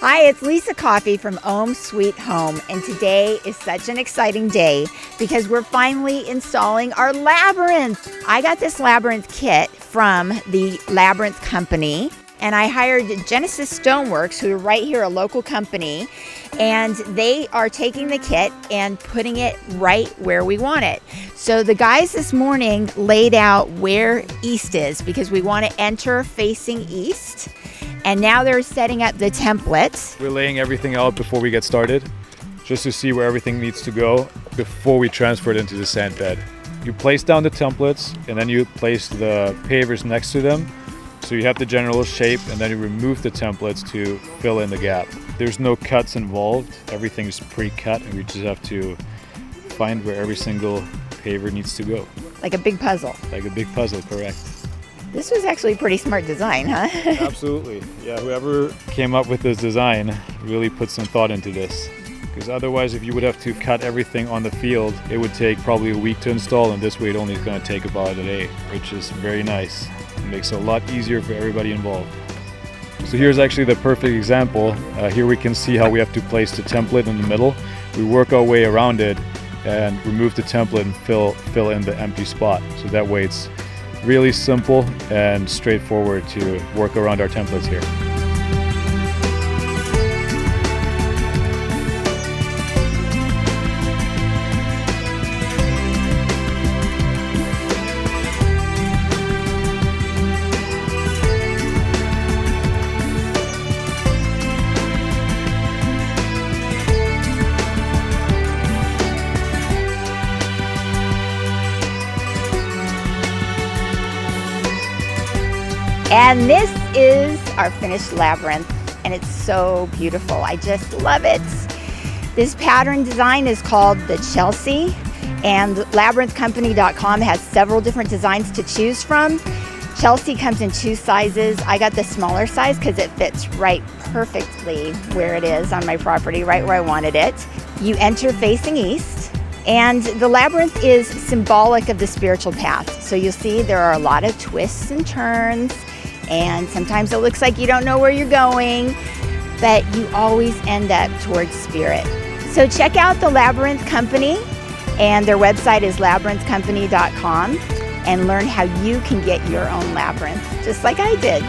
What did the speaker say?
Hi, it's Lissa Coffey from Home Sweet Home, and today is such an exciting day because we're finally installing our Labyrinth. I got this Labyrinth kit from the Labyrinth Company, and I hired Genesis Stoneworks, who are right here, a local company, and they are taking the kit and putting it right where we want it. So the guys this morning laid out where east is because we want to enter facing east. And now they're setting up the templates. We're laying everything out before we get started, just to see where everything needs to go before we transfer it into the sand bed. You place down the templates and then you place the pavers next to them. So you have the general shape and then you remove the templates to fill in the gap. There's no cuts involved. Everything's pre-cut and we just have to find where every single paver needs to go. Like a big puzzle. Like a big puzzle, correct. This was actually a pretty smart design, huh? Absolutely. Yeah, whoever came up with this design really put some thought into this. Because otherwise, if you would have to cut everything on the field, it would take probably a week to install, and this way it only is going to take about a day, which is very nice. It makes it a lot easier for everybody involved. So here's actually the perfect example. Here we can see how we have to place the template in the middle. We work our way around it and remove the template and fill in the empty spot. So that way it's really simple and straightforward to work around our templates here. And this is our finished Labyrinth, and it's so beautiful. I just love it. This pattern design is called the Chelsea, and labyrinthcompany.com has several different designs to choose from. Chelsea comes in 2 sizes. I got the smaller size because it fits right perfectly where it is on my property, right where I wanted it. You enter facing east. And the labyrinth is symbolic of the spiritual path. So you'll see there are a lot of twists and turns, and sometimes it looks like you don't know where you're going, but you always end up towards spirit. So check out the Labyrinth Company, and their website is labyrinthcompany.com, and learn how you can get your own labyrinth, just like I did.